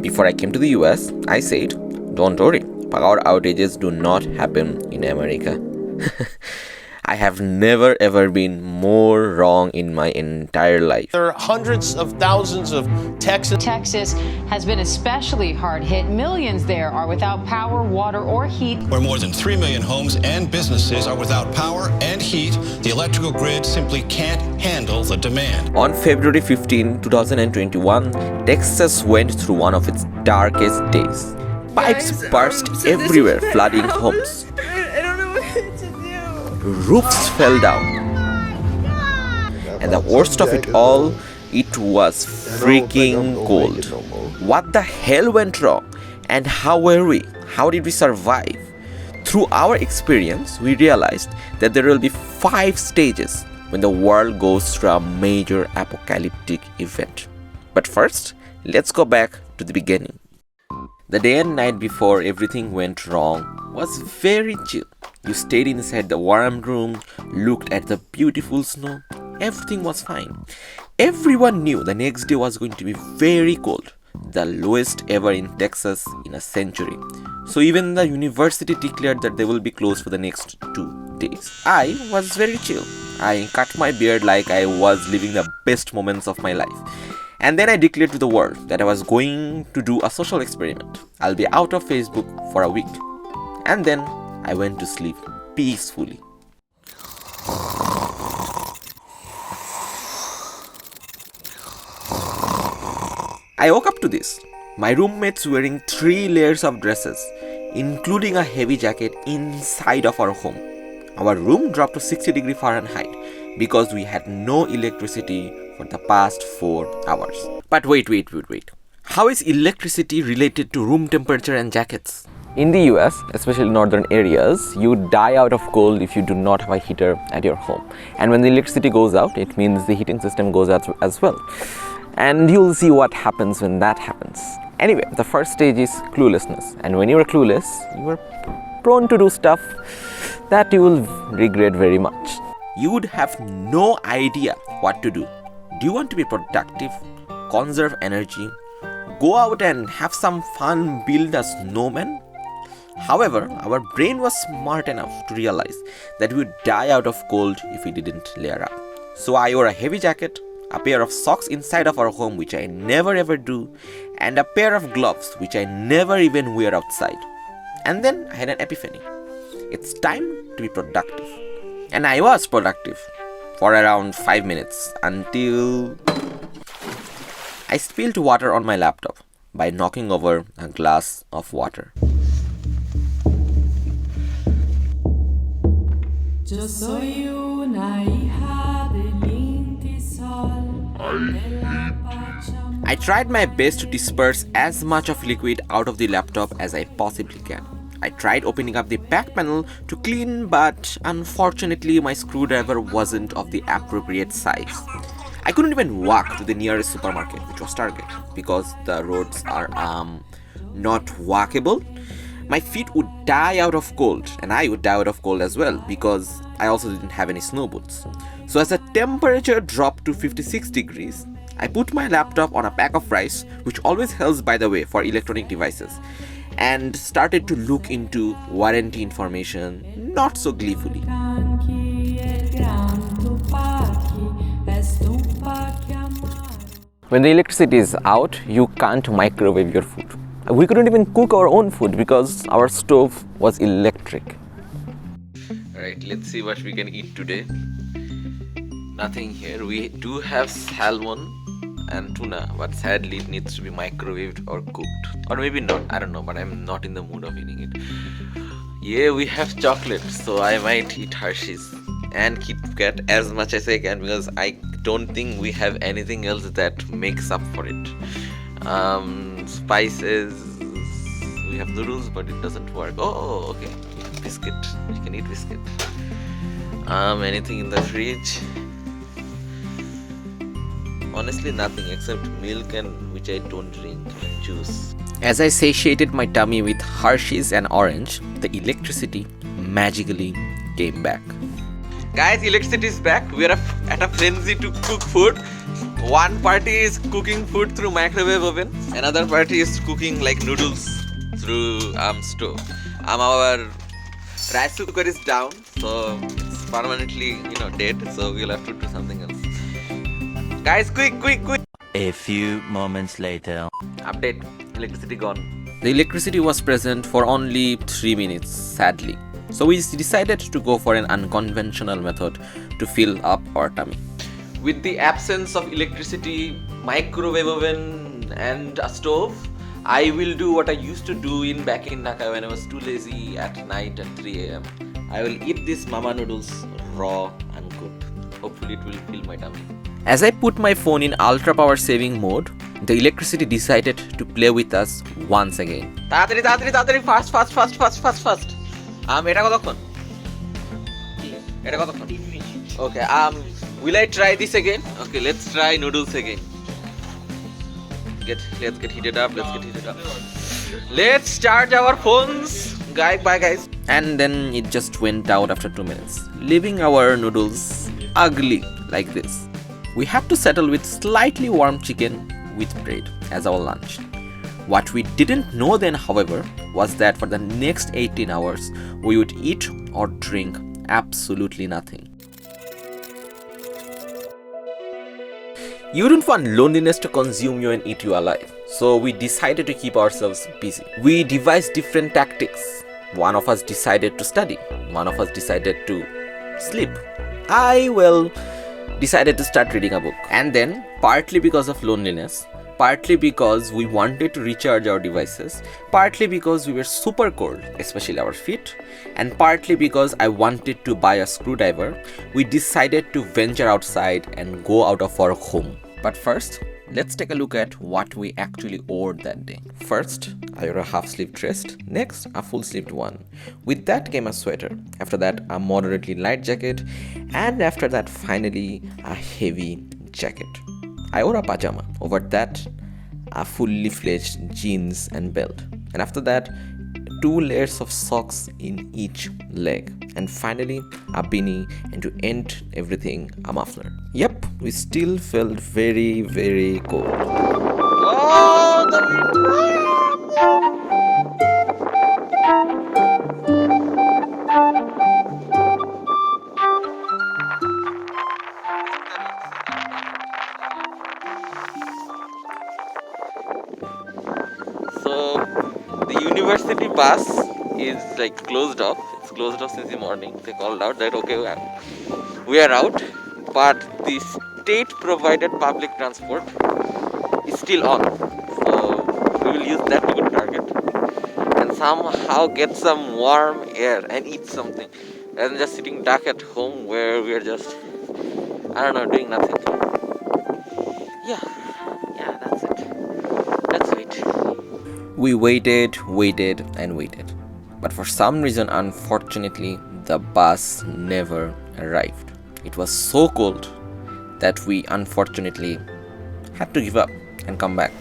Before I came to the US, I said, don't worry, power outages do not happen in America. I have never ever been more wrong in my entire life. There are hundreds of thousands of Texans. Texas has been especially hard hit. Millions there are without power, water, or heat. Where more than 3 million homes and businesses are without power and heat, the electrical grid simply can't handle the demand. On February 15, 2021, Texas went through one of its darkest days. Pipes burst everywhere, flooding homes. I don't know what to do. Roofs fell down. And the worst of it all, it was freaking cold. What the hell went wrong? And how were we? How did we survive? Through our experience, we realized that there will be 5 stages when the world goes through a major apocalyptic event. But first, let's go back to the beginning. The day and night before everything went wrong was very chill. You stayed inside the warm room, looked at the beautiful snow. Everything was fine. Everyone knew the next day was going to be very cold, the lowest ever in Texas in a century. So even the university declared that they will be closed for the next 2 days. I was very chill. I cut my beard like I was living the best moments of my life. And then I declared to the world that I was going to do a social experiment. I'll be out of Facebook for a week. And then I went to sleep peacefully. I woke up to this. My roommates wearing 3 layers of dresses, including a heavy jacket inside of our home. Our room dropped to 60 degrees Fahrenheit because we had no electricity for the past 4 hours. But wait. How is electricity related to room temperature and jackets? In the US, especially northern areas, you die out of cold if you do not have a heater at your home. And when the electricity goes out, it means the heating system goes out as well. And you'll see what happens when that happens. Anyway, the first stage is cluelessness. And when you are clueless, you are prone to do stuff that you will regret very much. You would have no idea what to do. Do you want to be productive, conserve energy, go out and have some fun, build a snowman? However, our brain was smart enough to realize that we would die out of cold if we didn't layer up. So I wore a heavy jacket, a pair of socks inside of our home, which I never ever do, and a pair of gloves, which I never even wear outside. And then I had an epiphany. It's time to be productive. And I was productive for around 5 minutes until I spilled water on my laptop by knocking over a glass of water. Yo soy una hija del Inti Sol, de la Pachamama. I tried my best to disperse as much of liquid out of the laptop as I possibly can. I tried opening up the back panel to clean, but unfortunately my screwdriver wasn't of the appropriate size. I couldn't even walk to the nearest supermarket, which was Target, because the roads are not walkable. My feet would die out of cold, and I would die out of cold as well, because I also didn't have any snow boots. So as the temperature dropped to 56 degrees, I put my laptop on a pack of rice, which always helps, by the way, for electronic devices, and started to look into warranty information not so gleefully. When the electricity is out, you can't microwave your food. We couldn't even cook our own food because our stove was electric. Alright, let's see what we can eat today. Nothing here. We do have salmon and tuna, but sadly it needs to be microwaved or cooked. Or maybe not, I don't know, but I'm not in the mood of eating it. Yeah, we have chocolate, so I might eat Hershey's and Kit Kat as much as I can, because I don't think we have anything else that makes up for it. Spices, we have noodles, but it doesn't work. Oh, okay, biscuit, you can eat biscuit. Anything in the fridge? Honestly, nothing except milk, and which I don't drink, and juice. As I satiated my tummy with Hershey's and orange, the electricity magically came back. Guys, electricity is back. We are at a frenzy to cook food. One party is cooking food through microwave oven. Another party is cooking like noodles through stove. Our rice cooker is down, so it's permanently dead. So we'll have to do something else. Guys, quick! A few moments later. Update: electricity gone. The electricity was present for only 3 minutes, sadly. So we decided to go for an unconventional method to fill up our tummy. With the absence of electricity, microwave oven and a stove, I will do what I used to do back in Dhaka when I was too lazy at night at 3 a.m. I will eat these mama noodles raw and cooked. Hopefully it will fill my tummy. As I put my phone in ultra power saving mode, the electricity decided to play with us once again. Tatari, fast. Eta kotokon? Okay, will I try this again? Okay, let's try noodles again. Let's get heated up. Let's charge our phones. Bye guys. And then it just went out after 2 minutes, leaving our noodles ugly like this. We have to settle with slightly warm chicken with bread as our lunch. What we didn't know then, however, was that for the next 18 hours, we would eat or drink absolutely nothing. You don't want loneliness to consume you and eat you alive, so we decided to keep ourselves busy. We devised different tactics. One of us decided to study, one of us decided to sleep. I decided to start reading a book. And then, partly because of loneliness, partly because we wanted to recharge our devices, partly because we were super cold, especially our feet, and partly because I wanted to buy a screwdriver, we decided to venture outside and go out of our home. But first, let's take a look at what we actually wore that day. First, I wore a half-sleeve dress. Next, a full-sleeved one. With that came a sweater. After that, a moderately light jacket. And after that, finally, a heavy jacket. I wore a pajama. Over that, a fully fledged jeans and belt. And after that, 2 layers of socks in each leg. And finally, a beanie, and to end everything, a muffler. Yep, we still felt very, very cold. Oh, the So, the university bus is closed off. It's closed off since the morning. They called out that okay, we are out, but the state provided public transport is still on. So we will use that to go to Target and somehow get some warm air and eat something, rather than just sitting dark at home where we are just, doing nothing. Yeah, that's it. Let's wait. We waited. But for some reason, unfortunately, the bus never arrived. It was so cold that we unfortunately had to give up and come back.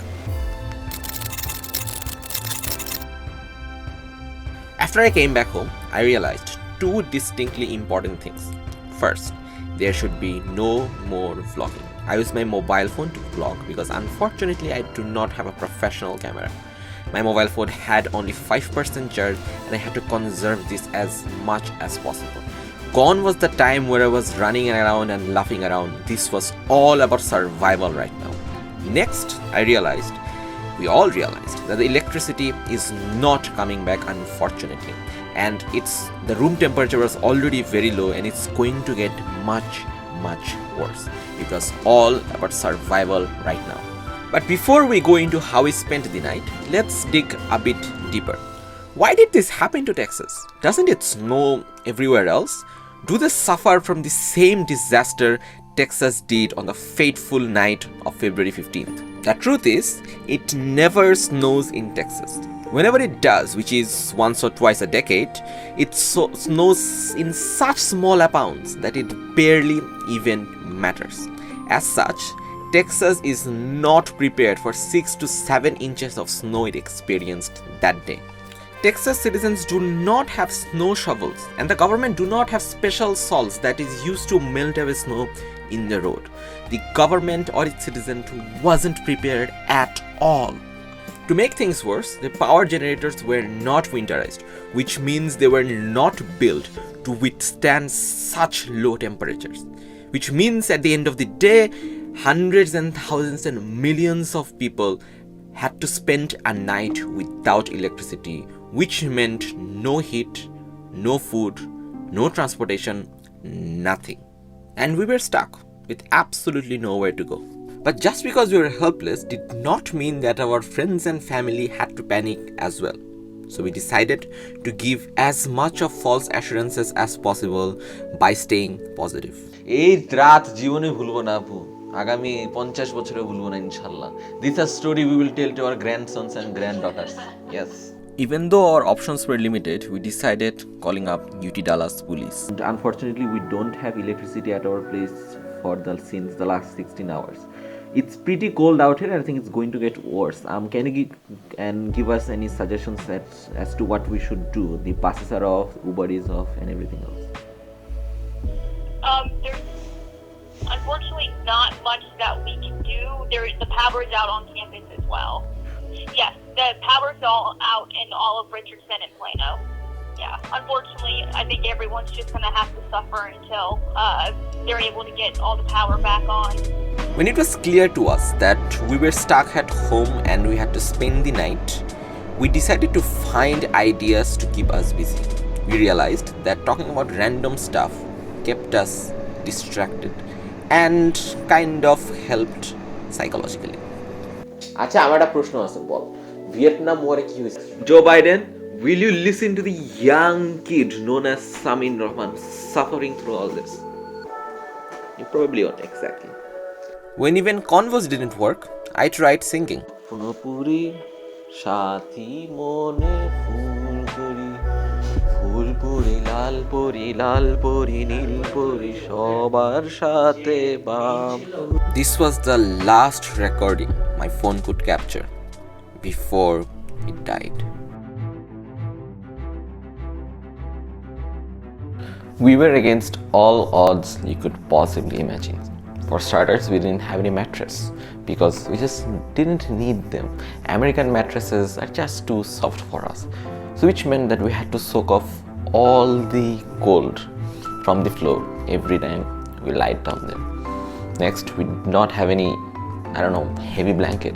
After I came back home, I realized 2 distinctly important things. First, there should be no more vlogging. I use my mobile phone to vlog because unfortunately I do not have a professional camera. My mobile phone had only 5% charge and I had to conserve this as much as possible. Gone was the time where I was running around and laughing around. This was all about survival right now. Next, we all realized that the electricity is not coming back, unfortunately. And the room temperature was already very low and it's going to get much worse. It was all about survival right now. But before we go into how we spent the night, let's dig a bit deeper. Why did this happen to Texas? Doesn't it snow everywhere else? Do they suffer from the same disaster Texas did on the fateful night of February 15th? The truth is, it never snows in Texas. Whenever it does, which is once or twice a decade, it snows in such small amounts that it barely even matters. As such, Texas is not prepared for 6 to 7 inches of snow it experienced that day. Texas citizens do not have snow shovels and the government do not have special salts that is used to melt away snow in the road. The government or its citizens wasn't prepared at all. To make things worse, the power generators were not winterized, which means they were not built to withstand such low temperatures. Which means at the end of the day, hundreds and thousands and millions of people had to spend a night without electricity, which meant no heat, no food, no transportation, nothing. And we were stuck with absolutely nowhere to go. But just because we were helpless did not mean that our friends and family had to panic as well. So we decided to give as much of false assurances as possible by staying positive. এই রাত জীবনে ভুলবো না আপু, আগামী 50 বছরে ভুলবো না ইনশাআল্লাহ. This is a story we will tell to our grandsons and granddaughters. Yes. Even though our options were limited, we decided calling up UT Dallas police. And unfortunately, we don't have electricity at our place since the last 16 hours. It's pretty cold out here. I think it's going to get worse. Can you give us any suggestions as to what we should do? The buses are off, Uber is off, and everything else. There's unfortunately not much that we can do. The power is out on campus as well. Yes, the power's all out in all of Richardson and Plano. Yeah, unfortunately, I think everyone's just going to have to suffer until they're able to get all the power back on. When it was clear to us that we were stuck at home and we had to spend the night, we decided to find ideas to keep us busy. We realized that talking about random stuff kept us distracted and kind of helped psychologically. আচ্ছা, আমার একটা প্রশ্ন আছে, বল, Vietnam ওয়ারে কি হয়েছে? Joe Biden, will you listen to the young kid known as Samin Rahman suffering through all this? You probably won't, exactly. When even convos didn't work, I tried singing. পুরোপুরি সাথী মনে ফুল করি, ফুল পরি লাল পরি নীল পরি সবার সাথে বাম. This was the last recording my phone could capture before it died. We were against all odds you could possibly imagine. For starters, we didn't have any mattress because we just didn't need them. American mattresses are just too soft for us. So which meant that we had to soak off all the cold from the floor every time we lied down there. Next, we did not have any, heavy blanket.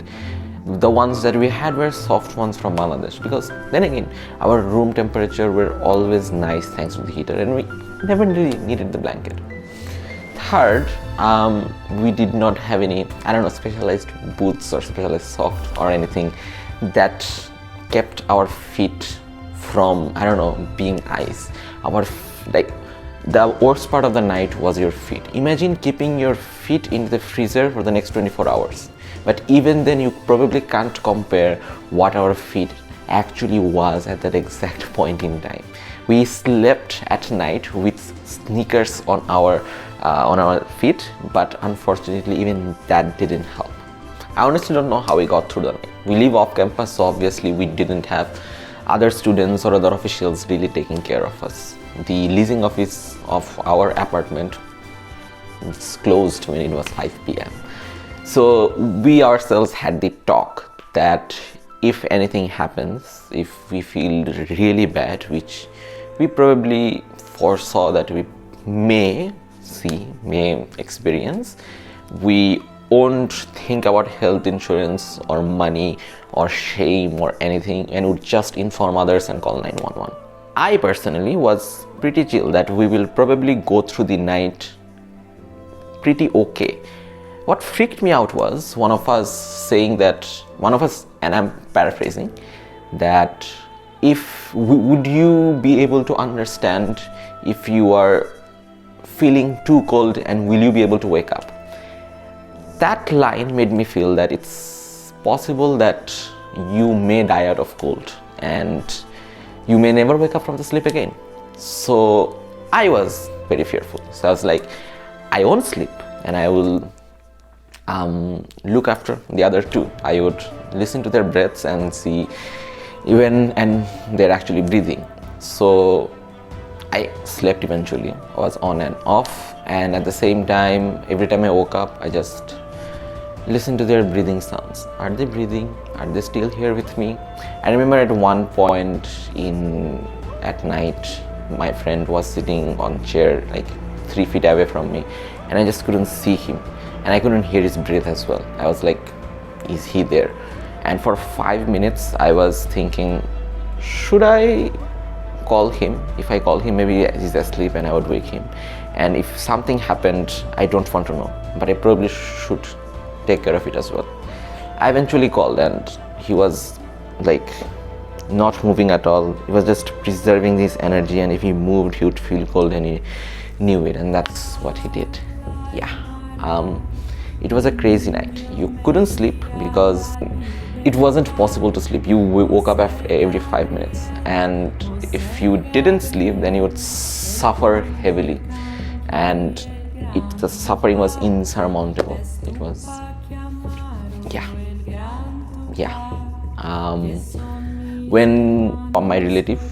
The ones that we had were soft ones from Bangladesh because then again, our room temperature were always nice thanks to the heater and we never really needed the blanket. Third, we did not have any, specialized boots or specialized socks or anything that kept our feet from, being ice. The worst part of the night was your feet. Imagine keeping your feet in the freezer for the next 24 hours. But even then, you probably can't compare what our feet actually was at that exact point in time. We slept at night with sneakers on our feet, but unfortunately even that didn't help. I honestly don't know how we got through the night. We live off campus, so obviously we didn't have other students or other officials really taking care of us. The leasing office of our apartment was closed when it was 5 p.m. So we ourselves had the talk that if anything happens, if we feel really bad, which we probably foresaw that we may experience, we won't think about health insurance or money or shame or anything and would just inform others and call 911. I personally was pretty chill that we will probably go through the night pretty okay. What freaked me out was one of us, and I'm paraphrasing, that would you be able to understand if you are feeling too cold and will you be able to wake up? That line made me feel that it's possible that you may die out of cold and you may never wake up from the sleep again. So I was very fearful. So I was like, I won't sleep and I will look after the other two. I would listen to their breaths and see and they're actually breathing. So I slept eventually. I was on and off, and at the same time, every time I woke up, I just listened to their breathing sounds. Are they breathing? Are they still here with me? I remember at one point at night, my friend was sitting on a chair like 3 feet away from me, and I just couldn't see him, and I couldn't hear his breath as well. I was like, is he there? And for 5 minutes I was thinking, should I call him? If I call him, maybe he's asleep and I would wake him, and if something happened, I don't want to know, but I probably should take care of it as well. I eventually called, and he was like not moving at all. He was just preserving his energy, and if he moved, he would feel cold, and he knew it, and that's what he did. Yeah. It was a crazy night. You couldn't sleep because it wasn't possible to sleep. You woke up every 5 minutes, and if you didn't sleep, then you would suffer heavily, and the suffering was insurmountable. It was, when my relative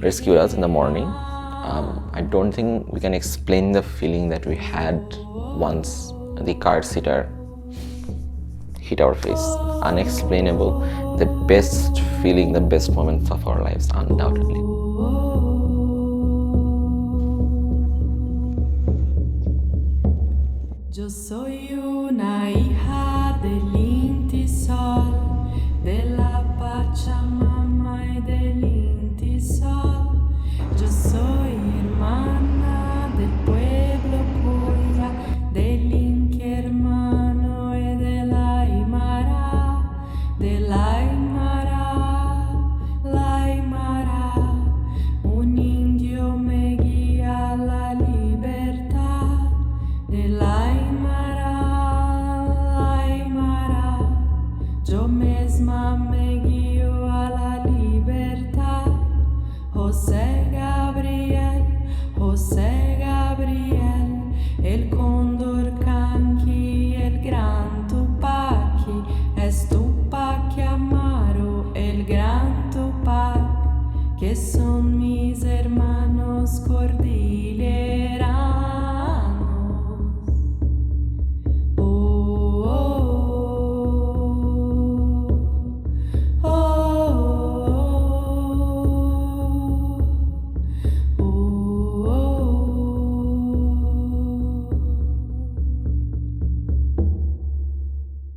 rescued us in the morning, I don't think we can explain the feeling that we had once the car seater hit our face. Unexplainable. The best feeling, the best moments of our lives, undoubtedly.